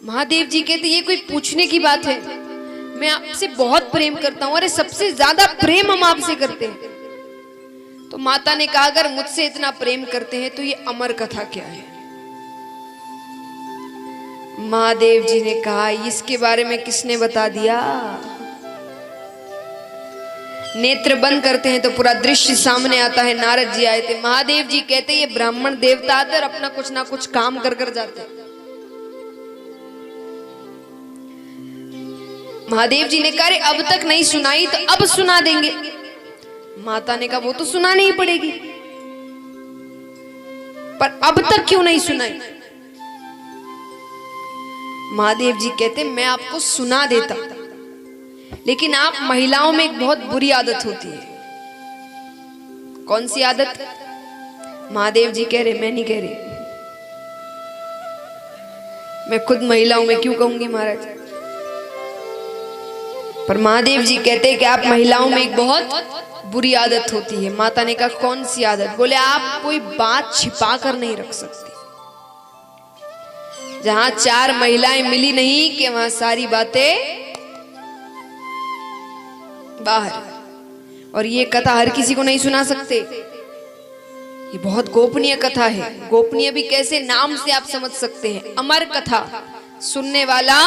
महादेव जी कहते ये कोई पूछने की बात है, मैं आपसे बहुत प्रेम करता हूं, अरे सबसे ज्यादा प्रेम हम आपसे करते हैं। तो माता ने कहा अगर मुझसे इतना प्रेम करते हैं तो ये अमर कथा क्या है। महादेव जी ने कहा इसके बारे में किसने बता दिया। नेत्र बंद करते हैं तो पूरा दृश्य सामने आता है। नारद जी आए थे, महादेव जी कहते ये ब्राह्मण देवता आते और अपना कुछ ना कुछ काम कर कर जाते। महादेव जी ने कहा अब तक नहीं सुनाई तो अब सुना देंगे। माता ने कहा वो तो सुनानी ही पड़ेगी, पर अब तक क्यों नहीं सुनाई। महादेव जी कहते मैं आपको सुना देता, लेकिन आप महिलाओं में एक बहुत बुरी आदत होती है। कौन सी आदत। महादेव जी कह रहे, मैं नहीं कह रही, मैं खुद महिलाओं में क्यों कहूंगी महाराज। पर महादेव जी कहते हैं कि आप महिलाओं में एक बहुत बुरी आदत होती है। माता ने कहा कौन सी आदत। बोले आप कोई बात छिपा कर नहीं रख सकती। जहां चार महिलाएं मिली नहीं कि वहां सारी बातें बाहर। और ये कथा हर किसी को नहीं सुना सकते, ये बहुत गोपनीय कथा है। गोपनीय भी कैसे, नाम से आप समझ सकते हैं। अमर कथा, सुनने वाला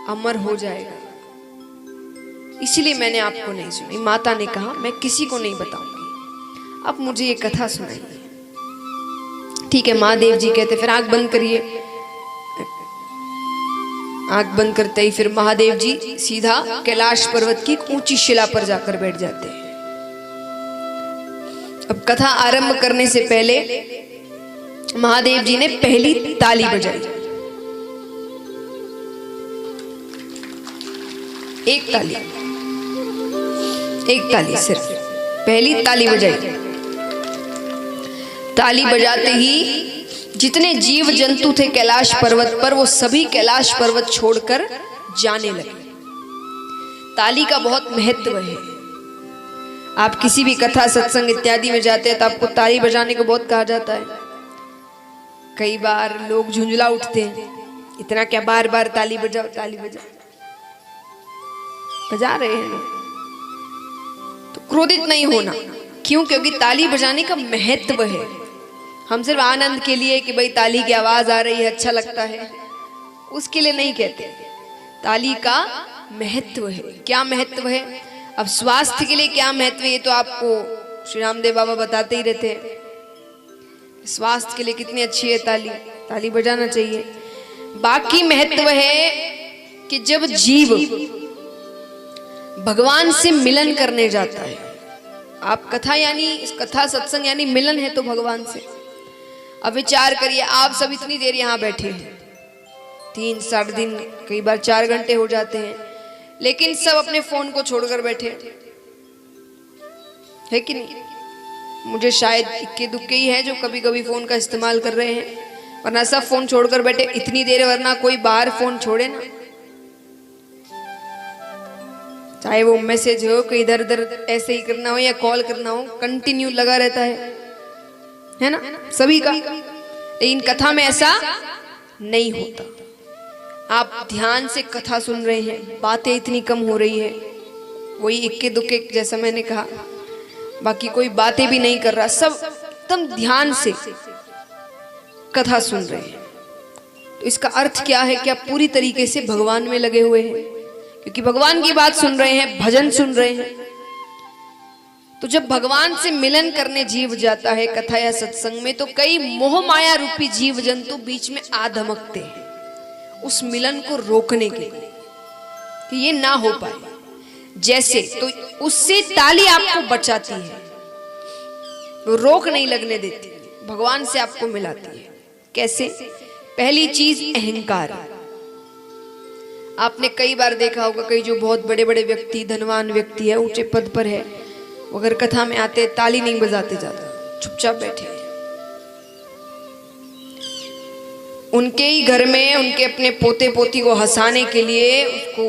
अमर हो जाएगा, इसलिए मैंने आपको नहीं सुनी। माता ने कहा मैं किसी को नहीं बताऊंगी, आप मुझे ये कथा सुनाइए। ठीक है, महादेव जी कहते फिर आंख बंद करिए। आंख बंद करते ही फिर महादेव जी सीधा कैलाश पर्वत की ऊंची शिला पर जाकर बैठ जाते हैं। अब कथा आरंभ करने से पहले महादेव जी ने पहली ताली बजाई। एक ताली सिर्फ पहली ताली बजाई। ताली बजाते ही जितने जीव जंतु थे कैलाश पर्वत पर, वो सभी कैलाश पर्वत छोड़कर जाने लगे। ताली का बहुत महत्व है। आप किसी भी कथा सत्संग इत्यादि में जाते हैं तो आपको ताली बजाने को बहुत कहा जाता है। कई बार लोग झुंझला उठते हैं, इतना क्या बार बार ताली बजाओ, ताली बजाओ। बजा रहे हैं तो क्रोधित नहीं होना। क्यों? क्योंकि ताली बजाने का महत्व है। हम सिर्फ आनंद के लिए कि भाई ताली की आवाज आ रही है अच्छा लगता है, उसके लिए नहीं कहते। ताली का महत्व है। क्या महत्व है? अब स्वास्थ्य के लिए क्या महत्व है ये तो आपको श्री रामदेव बाबा बताते ही रहते हैं। स्वास्थ्य के लिए कितनी अच्छी है ताली, ताली बजाना चाहिए। बाकी महत्व है कि जब जीव भगवान से मिलन करने जाता है, आप कथा यानी इस कथा सत्संग यानी मिलन है तो भगवान से। अब विचार करिए, आप सब इतनी देर यहाँ बैठे हैं, 3-3.5 कई बार 4 घंटे हो जाते हैं, लेकिन सब अपने फोन को छोड़कर बैठे है कि नहीं। मुझे शायद इक्के दुक्के ही है जो कभी कभी फोन का इस्तेमाल कर रहे हैं, वरना सब फोन छोड़कर बैठे इतनी देर। वरना कोई बाहर फोन छोड़े ना, चाहे वो मैसेज हो कि इधर उधर ऐसे ही करना हो या कॉल करना हो, कंटिन्यू लगा रहता है ना सभी का। लेकिन कथा में ऐसा नहीं होता। आप ध्यान से कथा सुन रहे हैं, बातें इतनी कम हो रही है, वही इक्के दुक्के जैसा मैंने कहा, बाकी कोई बातें भी नहीं कर रहा, सब एकदम ध्यान से कथा सुन रहे हैं। तो इसका अर्थ क्या है कि आप पूरी तरीके से भगवान में लगे हुए हैं, क्योंकि भगवान की बात सुन रहे हैं, भजन सुन रहे हैं। तो जब भगवान से मिलन करने जीव जाता है कथा या सत्संग में, तो कई मोह माया रूपी जीव जंतु बीच में आ धमकते हैं उस मिलन को रोकने के लिए कि ये ना हो पाए। जैसे तो उससे ताली आपको बचाती है, वो रोक नहीं लगने देती, भगवान से आपको मिलाती है। कैसे? पहली चीज अहंकार। आपने कई बार देखा होगा, कई जो बहुत बड़े बड़े व्यक्ति, धनवान व्यक्ति है, ऊंचे पद पर है, अगर कथा में आते ताली नहीं बजाते ज्यादा, चुपचाप बैठे। उनके ही घर में उनके अपने पोते पोती को हंसाने के लिए, उसको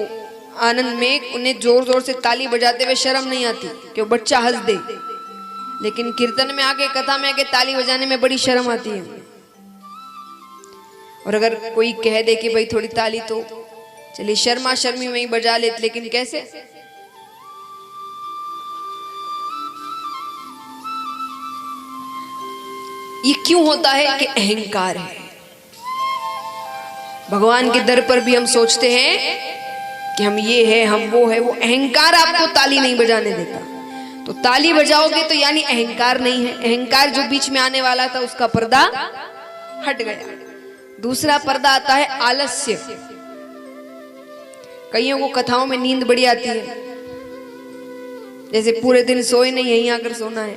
आनंद में उन्हें जोर जोर से ताली बजाते हुए शर्म नहीं आती कि वो बच्चा हंस दे। लेकिन कीर्तन में आके, कथा में आके ताली बजाने में बड़ी शर्म आती है। और अगर कोई कह दे कि भाई थोड़ी ताली तो चलिए शर्मा शर्मी में ही बजा लेते, लेकिन कैसे? ये क्यों होता है? कि अहंकार है। भगवान के दर पर भी हम सोचते हैं कि हम ये है, हम वो है। वो अहंकार आपको ताली नहीं बजाने देता। तो ताली बजाओगे तो यानी अहंकार नहीं है। अहंकार जो बीच में आने वाला था उसका पर्दा हट गया। दूसरा पर्दा आता है आलस्य। कईयों को कथाओं में नींद बड़ी आती है, जैसे पूरे दिन सोए नहीं, यहीं आकर सोना है।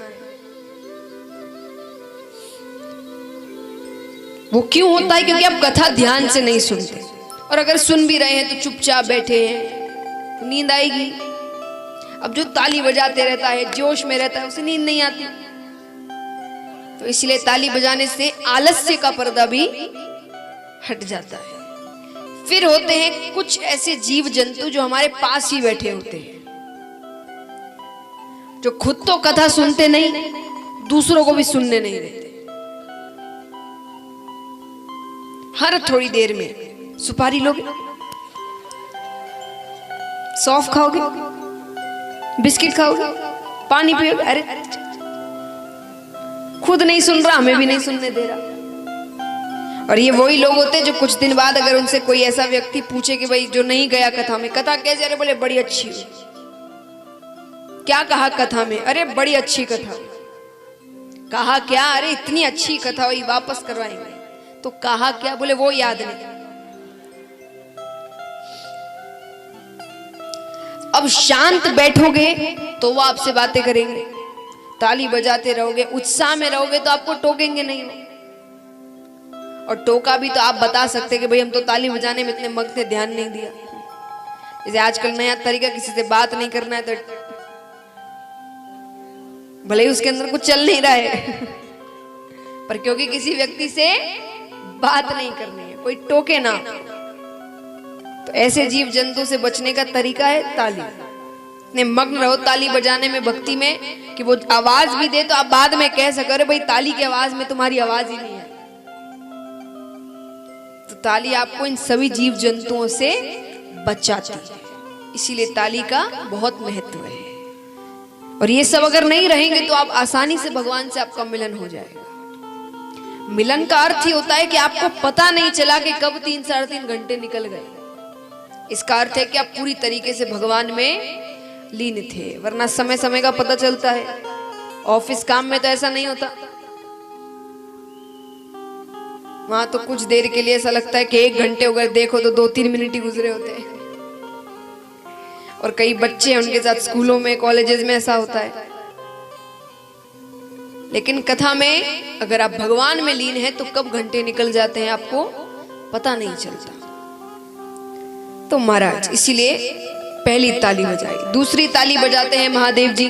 वो क्यों होता है? क्योंकि आप कथा ध्यान से नहीं सुनते, और अगर सुन भी रहे हैं तो चुपचाप बैठे हैं, तो नींद आएगी। अब जो ताली बजाते रहता है, जोश में रहता है, उसे नींद नहीं आती। तो इसलिए ताली बजाने से आलस्य का पर्दा भी हट जाता है। फिर होते हैं कुछ ऐसे जीव जंतु जो हमारे पास ही बैठे होते हैं, जो खुद तो कथा सुनते नहीं, दूसरों को भी सुनने नहीं देते। हर थोड़ी देर में सुपारी लोगे, सौंफ खाओगे, बिस्किट खाओगे, पानी पियोगे, अरे खुद नहीं सुन रहा, हमें भी नहीं सुनने दे रहा। और ये वही लोग होते हैं जो कुछ दिन बाद अगर उनसे कोई ऐसा व्यक्ति पूछे कि भाई जो नहीं गया कथा में, कथा कैसे? अरे बोले बड़ी अच्छी। क्या कहा कथा में? अरे बड़ी अच्छी कथा। कहा क्या? अरे इतनी अच्छी कथा हुई, वापस करवाएंगे। तो कहा क्या? बोले वो याद नहीं। अब शांत बैठोगे तो वो आपसे बातें करेंगे, ताली बजाते रहोगे, उत्साह में रहोगे तो आपको टोकेंगे नहीं। और टोका भी तो आप बता सकते कि भाई हम तो ताली बजाने में इतने मग्न थे, ध्यान नहीं दिया। जैसे आजकल नया तरीका, किसी से बात नहीं करना है तो भले ही उसके अंदर कुछ चल नहीं रहा है पर क्योंकि किसी व्यक्ति से बात नहीं करनी है, कोई टोके ना। तो ऐसे जीव जंतु से बचने का तरीका है ताली। इतने मग्न रहो ताली बजाने में, भक्ति में, कि वो आवाज भी दे तो आप बाद में कह सको अरे भाई ताली की आवाज में तुम्हारी आवाज ही नहीं है। तो ताली आपको इन सभी जीव जंतुओं से बचाती है, इसीलिए ताली का बहुत महत्व है। और ये सब अगर नहीं रहेंगे तो आप आसानी से भगवान से आपका मिलन हो जाएगा। मिलन का अर्थ ही होता है कि आपको पता नहीं चला कि कब 3 साढ़े 3 घंटे निकल गए। इसका अर्थ है कि आप पूरी तरीके से भगवान में लीन थे, वरना समय समय का पता चलता है। ऑफिस काम में तो ऐसा नहीं होता, वहां तो कुछ देर के लिए ऐसा लगता है कि 1 घंटे अगर देखो तो 2-3 मिनट ही गुजरे होते हैं। और कई बच्चे हैं, उनके साथ स्कूलों में, कॉलेजेस में ऐसा होता है। लेकिन कथा में अगर आप भगवान में लीन हैं तो कब घंटे निकल जाते हैं आपको पता नहीं चलता। तो महाराज इसीलिए पहली ताली बजाई। दूसरी ताली बजाते हैं महादेव जी।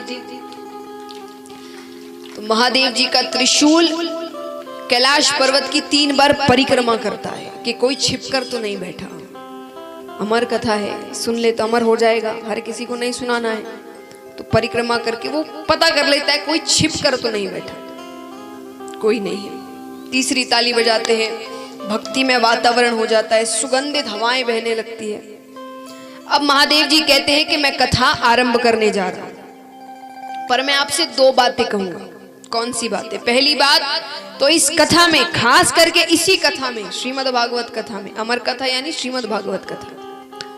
तो महादेव जी का त्रिशूल कैलाश पर्वत की 3 बार परिक्रमा करता है कि कोई छिपकर तो नहीं बैठा। अमर कथा है, सुन ले तो अमर हो जाएगा, हर किसी को नहीं सुनाना है। तो परिक्रमा करके वो पता कर लेता है कोई छिप कर तो नहीं बैठा, कोई नहीं है। तीसरी ताली बजाते हैं, भक्ति में वातावरण हो जाता है, सुगंधित हवाएं बहने लगती है। अब महादेव जी कहते हैं कि मैं कथा आरंभ करने जा रहा हूं, पर मैं आपसे 2 बातें कहूंगा। कौन सी बातें? पहली बात तो इस कथा में, खास करके इसी कथा में, श्रीमद् भागवत कथा में, अमर कथा यानी श्रीमद् भागवत कथा,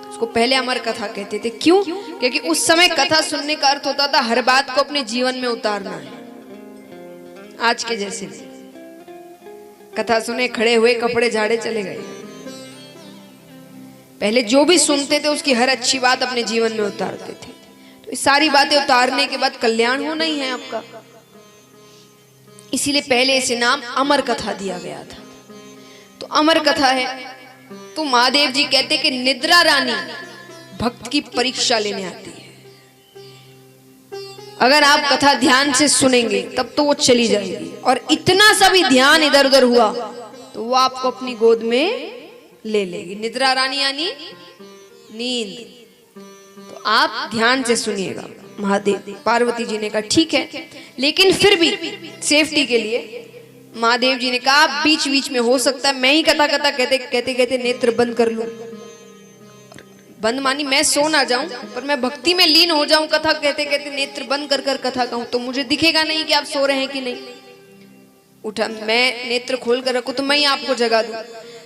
उसको पहले अमर कथा कहते थे। क्यों? क्योंकि उस समय कथा सुनने का अर्थ होता था हर बात को अपने जीवन में उतारना है। आज के जैसे कथा सुने, खड़े हुए, कपड़े झाड़े, चले गए। पहले जो भी सुनते थे उसकी हर अच्छी बात अपने जीवन में उतारते थे। तो इस सारी बातें उतारने के बाद कल्याण होना ही है आपका, इसीलिए पहले इसे नाम अमर कथा दिया गया था। तो अमर कथा है। तो महादेव जी कहते कि निद्रा रानी भक्त की परीक्षा लेने आती है। अगर आप कथा ध्यान से सुनेंगे तब तो वो चली जाएगी, और इतना सा भी ध्यान इधर उधर हुआ तो वो आपको अपनी गोद में ले लेगी। निद्रा रानी यानी नींद। तो आप ध्यान से सुनिएगा। महादेव पार्वती जी ने कहा ठीक है, लेकिन फिर भी सेफ्टी के लिए महादेव जी ने कहा बीच बीच में हो सकता है मैं ही कथा कथा कहते कहते कहते नेत्र बंद कर लूं, बंद मानी मैं सो ना जाऊं, पर मैं भक्ति में लीन हो जाऊं, कथा कहते कहते नेत्र बंद कर कर कथा कहूं तो मुझे दिखेगा नहीं कि आप सो रहे हैं कि नहीं। उठा मैं नेत्र खोल कर रखूं तो मैं ही आपको जगा दूं।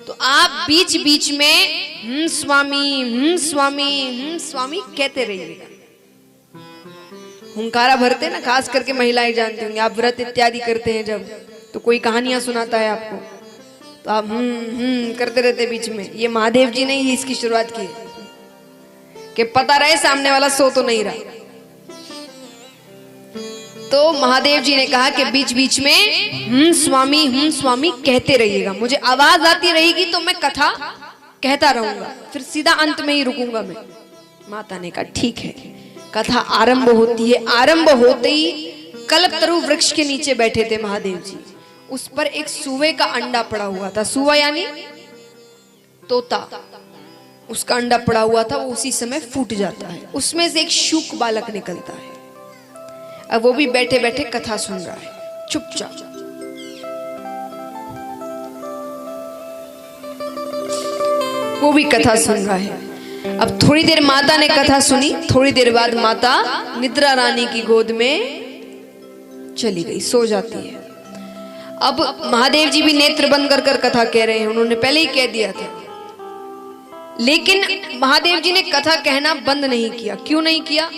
तो आप बीच बीच में स्वामी स्वामी स्वामी कहते रहिएगा। हुंकारा भरते ना, खास करके महिलाएं जानते होंगे, आप व्रत इत्यादि करते हैं जब, तो कोई कहानियां सुनाता है आपको तो आप करते रहते बीच में। ये महादेव जी ने ही इसकी शुरुआत की कि पता रहे सामने वाला सो तो नहीं रहा। तो महादेव जी ने कहा कि बीच बीच में स्वामी कहते रहिएगा, मुझे आवाज आती रहेगी तो मैं कथा कहता रहूंगा, फिर सीधा अंत में ही रुकूंगा मैं। माता ने कहा ठीक है। कथा आरंभ होती है। आरंभ होते ही कल्पतरु वृक्ष के नीचे बैठे थे महादेव जी, उस पर एक सूवे का अंडा पड़ा हुआ था। सूवा यानी तोता, उसका अंडा पड़ा हुआ था, वो उसी समय फूट जाता है, उसमें से एक शूक बालक निकलता है। अब वो भी बैठे बैठे कथा सुन रहा है चुपचाप। वो भी कथा सुन रहा है। अब थोड़ी देर माता ने कथा सुनी, थोड़ी देर बाद माता निद्रा रानी की गोद में चली गई, सो जाती है। अब महादेव जी भी नेत्र बंद कर कर कथा कह रहे हैं, उन्होंने पहले ही कह दिया था, लेकिन महादेव जी ने कथा कहना बंद नहीं किया। क्यों नहीं किया?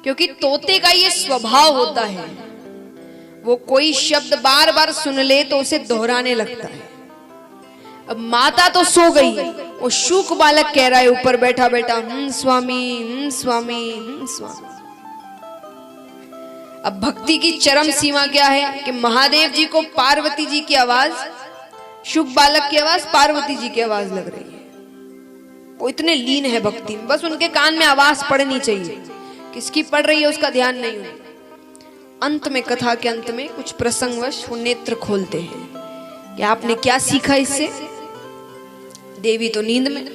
क्योंकि तोते का ये स्वभाव होता है, वो कोई शब्द बार बार सुन ले तो उसे दोहराने लगता है। अब माता तो सो गई, वो शूक बालक कह रहा है ऊपर बैठा बैठा स्वामी स्वामी स्वामी। अब भक्ति की चरम सीमा क्या है कि महादेव जी को पार्वती जी की आवाज, शूक बालक की आवाज पार्वती जी की आवाज लग रही है। वो इतने लीन है भक्ति में, बस उनके कान में आवाज पड़नी चाहिए, किसकी पड़ रही है उसका ध्यान नहीं हो। अंत में, कथा के अंत में कुछ प्रसंगवश वो नेत्र खोलते हैं कि आपने क्या सीखा इससे। देवी तो नींद में,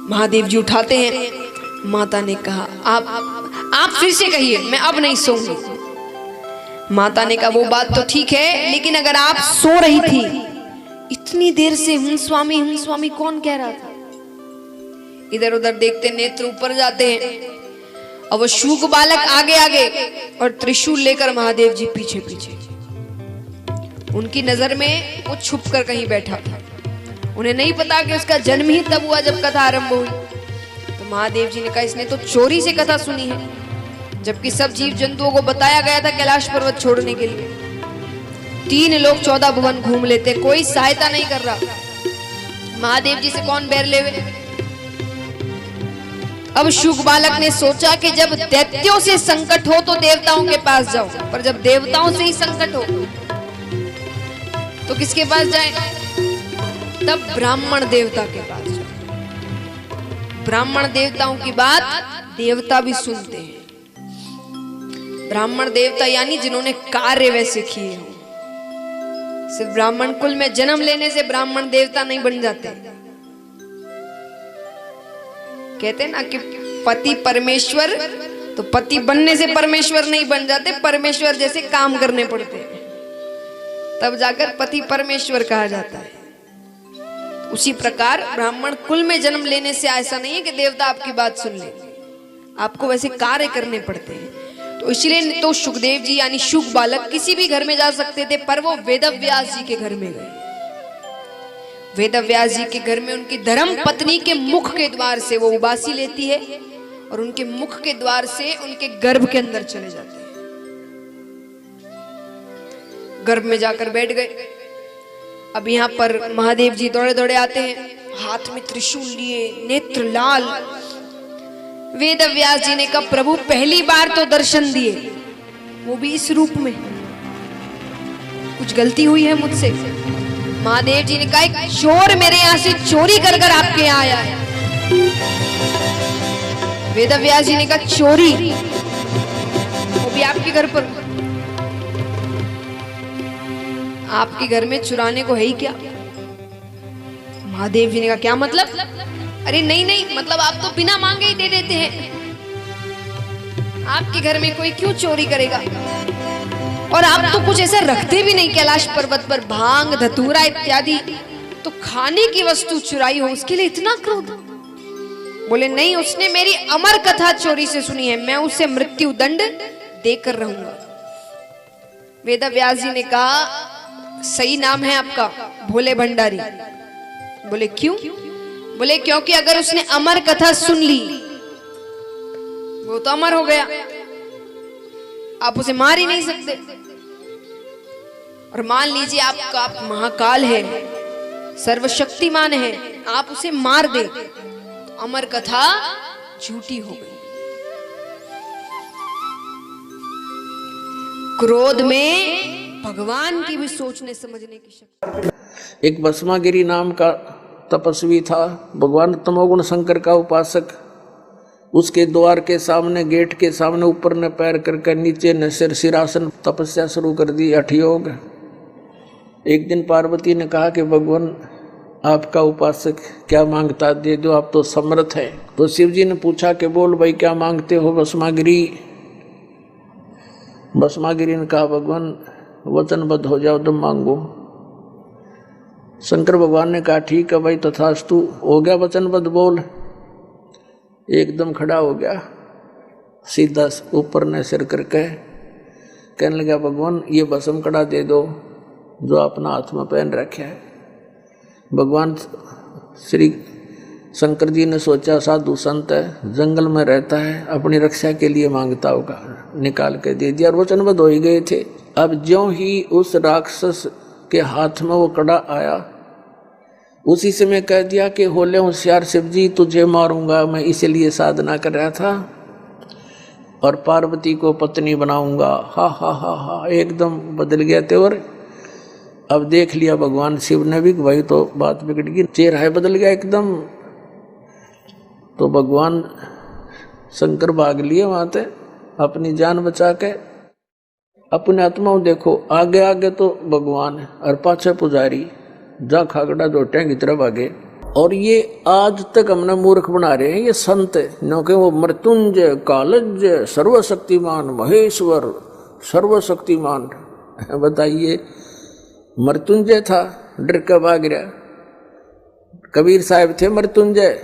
महादेव जी उठाते हैं। माता ने कहा आप फिर से कहिए, मैं अब नहीं सोऊंगी। माता ने कहा वो बात तो ठीक है, लेकिन अगर आप सो रही थी इतनी देर से स्वामी कौन कह रहा था? इधर उधर देखते, नेत्र ऊपर जाते हैं। अब वो शूक बालक आगे आगे और त्रिशूल लेकर महादेव जी पीछे पीछे। उनकी नजर में वो छुप कर कहीं बैठा था, उन्हें नहीं पता कि उसका जन्म ही तब हुआ जब कथा आरंभ हुई। तो महादेव जी ने कहा इसने तो चोरी से कथा सुनी है, जबकि सब जीव जंतुओं को बताया गया था कैलाश पर्वत छोड़ने के लिए। 3 लोग 14 भुवन घूम लेते, कोई सहायता नहीं कर रहा, महादेव जी से कौन बैर लेवे। अब शूक बालक ने सोचा कि जब दैत्यों से संकट हो तो देवताओं के पास जाओ, पर जब देवताओं से ही संकट हो तो किसके पास जाए? तब ब्राह्मण देवता के पास जाओ। ब्राह्मण देवताओं की बात देवता भी सुनते हैं। ब्राह्मण देवता यानी जिन्होंने कार्य वैसे किए हो। सिर्फ ब्राह्मण कुल में जन्म लेने से ब्राह्मण देवता नहीं बन जाते। कहते ना कि पति परमेश्वर, तो पति बनने से परमेश्वर नहीं बन जाते, परमेश्वर जैसे काम करने पड़ते हैं, तब जाकर पति परमेश्वर कहा जाता है। उसी प्रकार ब्राह्मण कुल में जन्म लेने से ऐसा नहीं है कि देवता आपकी बात सुन ले, आपको वैसे कार्य करने पड़ते हैं। तो इसलिए तो सुखदेव जी यानी शूक बालक किसी भी घर में जा सकते थे, पर वो वेदव्यास जी के घर में गए। वेदव्यास जी के घर में उनकी धर्म पत्नी के मुख के द्वार से वो उबासी लेती है और उनके मुख के द्वार से उनके गर्भ के अंदर चले जाते हैं। गर्भ में जाकर बैठ गए। अब यहाँ पर महादेव जी दौड़े दौड़े आते हैं, हाथ में त्रिशूल लिए, नेत्र लाल। वेदव्यास जी ने कहा प्रभु पहली बार तो दर्शन दिए, वो भी इस रूप में, कुछ गलती हुई है मुझसे? महादेव जी ने कहा एक चोर मेरे यहाँ से चोरी कर कर आपके यहाँ आया है। वेदव्यास जी ने कहा चोरी, वो भी आपके घर पर? आपके घर में चुराने को है ही क्या? महादेव जी ने कहा क्या मतलब? अरे नहीं नहीं, मतलब आप तो बिना मांगे ही दे देते हैं, आपके घर में कोई क्यों चोरी करेगा? और आप तो कुछ ऐसा रखते भी नहीं कैलाश पर्वत पर, भांग धतूरा इत्यादि, तो खाने की वस्तु चुराई हो उसके लिए इतना क्रोध? बोले नहीं, उसने मेरी अमर कथा चोरी से सुनी है, मैं उसे मृत्यु दंड देकर रहूंगा। वेद व्यास जी ने कहा सही नाम है आपका भोले भंडारी। बोले क्यों? बोले क्योंकि अगर उसने अमर कथा सुन ली वो तो अमर हो गया, आप उसे मार ही नहीं सकते। और मान लीजिए आप महाकाल है, सर्वशक्तिमान है, आप उसे मार दे तो अमर कथा झूठी हो गई। क्रोध में भगवान की भी सोचने समझने की शक्ति। एक भस्मागिरी नाम का तपस्वी था, भगवान तमोगुण शंकर का उपासक। उसके द्वार के सामने, गेट के सामने ऊपर ने पैर करके नीचे ने सिरासन तपस्या शुरू कर दी, हठयोग। एक दिन पार्वती ने कहा कि भगवान आपका उपासक क्या मांगता दे दो, आप तो समर्थ है। तो शिव जी ने पूछा कि बोल भाई क्या मांगते हो भस्मागिरी? भस्मागिरी ने कहा भगवान वचनबद्ध हो जाओ तो मांगो। शंकर भगवान ने कहा ठीक है भाई तथास्तु, हो गया वचनबद्ध, बोल। एकदम खड़ा हो गया, सीधा ऊपर ने सिर करके कहने लगा भगवान ये भस्म कड़ा दे दो जो अपना हाथ में पहन रखे है। भगवान श्री शंकर जी ने सोचा साधु संत है, जंगल में रहता है, अपनी रक्षा के लिए मांगता होगा, निकाल के दे दिया और वचनबद्ध हो ही गए थे। अब ज्यों ही उस राक्षस के हाथ में वो कड़ा आया, उसी समय कह दिया कि होले होशियार शिव जी तुझे मारूंगा, मैं इसलिए साधना कर रहा था और पार्वती को पत्नी बनाऊंगा। हा हा हा हा, एकदम बदल गया तेवर। अब देख लिया भगवान शिव ने भी भाई तो बात बिगड़ गई, चेहरा बदल गया एकदम। तो भगवान शंकर भाग लिए वहां से अपनी जान बचा के। अपने आत्माओं देखो, आगे आगे तो भगवान और पाछे पुजारी, जा खागड़ा जोटे की तरफ आगे। और ये आज तक हमने मूर्ख बना रहे हैं ये संत, क्योंकि वो मृत्युंजय कालज्य सर्वशक्तिमान महेश्वर सर्वशक्तिमान। बताइए, मृत्युंजय था डर के भाग गया। कबीर साहब थे मृत्युंजय,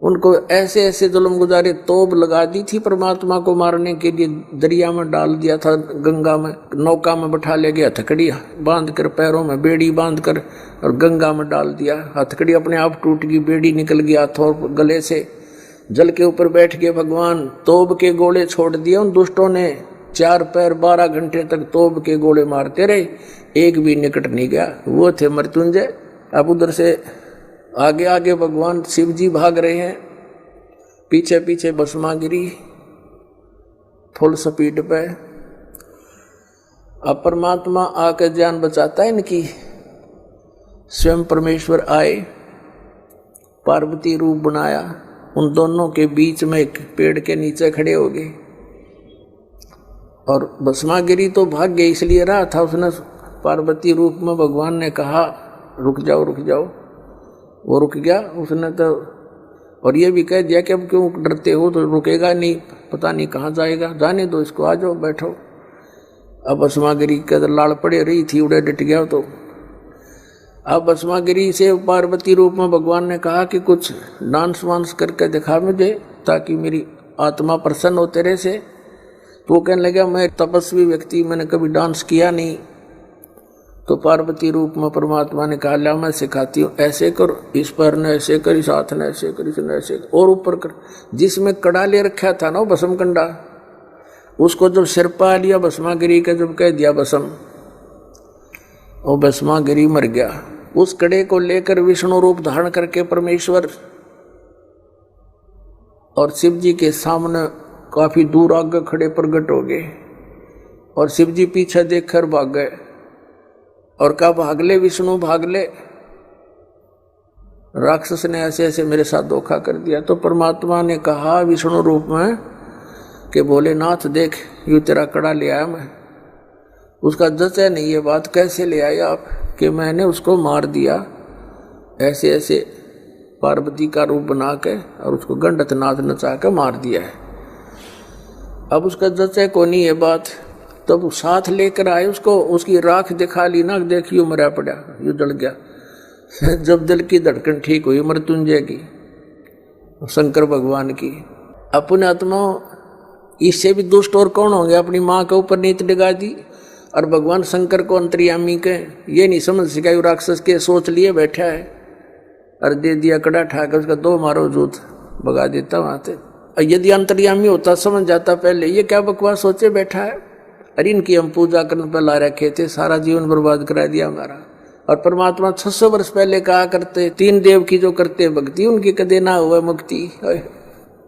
उनको ऐसे ऐसे जुल्म गुजारे, तोप लगा दी थी परमात्मा को मारने के लिए, दरिया में डाल दिया था, गंगा में नौका में बैठा ले गया, हथकड़ी बांध कर पैरों में बेड़ी बांध कर और गंगा में डाल दिया। हथकड़ी अपने आप टूट गई, बेड़ी निकल गया हाथों गले से, जल के ऊपर बैठ गए भगवान। तोप के गोले छोड़ दिए उन दुष्टों ने, 4 पैर 12 घंटे तक तोप के गोले मारते रहे, एक भी निकट नहीं गया। वो थे मृत्युंजय। अब उधर से आगे आगे भगवान शिव जी भाग रहे हैं, पीछे पीछे भस्मागिरी फुल स्पीड पे। अब परमात्मा आकर जान बचाता है इनकी। स्वयं परमेश्वर आए, पार्वती रूप बनाया, उन दोनों के बीच में एक पेड़ के नीचे खड़े हो गए। और भस्मागिरी तो भाग गई, इसलिए रहा था, उसने पार्वती रूप में भगवान ने कहा रुक जाओ रुक जाओ, वो रुक गया उसने तो। और ये भी कह दिया कि अब क्यों डरते हो, तो रुकेगा नहीं, पता नहीं कहाँ जाएगा, जाने दो इसको, आ जाओ बैठो। अब भस्मागिरी के लाड़ पड़े रही थी, उड़े डट गया। तो अब भस्मागिरी से पार्वती रूप में भगवान ने कहा कि कुछ डांस वांस करके दिखा मुझे, ताकि मेरी आत्मा प्रसन्न हो तेरे से। तो वो कहने लगा मैं तपस्वी व्यक्ति, मैंने कभी डांस किया नहीं। तो पार्वती रूप में परमात्मा ने कहा ला मैं सिखाती हूँ, ऐसे कर, इस पैर ने ऐसे कर, इस हाथ ने ऐसे कर, इसने ऐसे कर, और ऊपर कर। जिसमें कड़ा ले रखा था ना वो भस्म कंडा, उसको जब सिर पा लिया भस्मागिरी का, जब कह दिया भस्म, वो भस्मागिरी मर गया। उस कड़े को लेकर विष्णु रूप धारण करके परमेश्वर और शिव जी के सामने काफी दूर आगे खड़े प्रकट हो गए। और शिव जी पीछे देखकर भाग गए और कहा भागले विष्णु भागले, राक्षस ने ऐसे ऐसे मेरे साथ धोखा कर दिया। तो परमात्मा ने कहा विष्णु रूप में कि भोलेनाथ देख यू तेरा कड़ा ले आया मैं। उसका जच है नहीं ये बात, कैसे ले आए आप, कि मैंने उसको मार दिया ऐसे ऐसे पार्वती का रूप बना के, और उसको गंडत नाथ नचा के मार दिया है। अब उसका जच है को नहीं ये बात। तब साथ लेकर आए उसको, उसकी राख दिखा ली ना, देखियो मरा पड़ा, यू जल गया। जब दिल की धड़कन ठीक हुई मृत्युंजय की, शंकर भगवान की, अपने आत्मा इससे भी दुष्ट और कौन होंगे? अपनी माँ के ऊपर नीत डिगा दी और भगवान शंकर को अंतर्यामी के ये नहीं समझ सका, राक्षस के सोच लिए बैठा है और दे दिया कड़ा ठाकर, उसका 2 मारो जूत भगा देता वहां से। यदि अंतर्यामी होता समझ जाता पहले ये क्या बकवास सोचे बैठा है, अरे इनकी हम पूजा करने पर ला रखे थे, सारा जीवन बर्बाद करा दिया हमारा। और परमात्मा 600 वर्ष पहले कहा करते 3 देव की जो करते भक्ति उनकी कदे ना हुआ मुक्ति।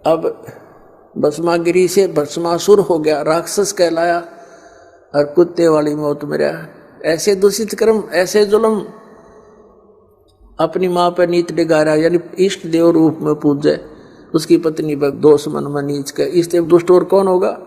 अब भस्मागिरी से भस्मासुर हो गया, राक्षस कहलाया और कुत्ते वाली मौत मरा। ऐसे दूषित कर्म, ऐसे जुल्म, अपनी माँ पर नीत डिगा रहा, यानी इष्ट देव रूप में पूजे, उसकी पत्नी पर दोष मन में नीच के, इस देव दुष्ट और कौन होगा?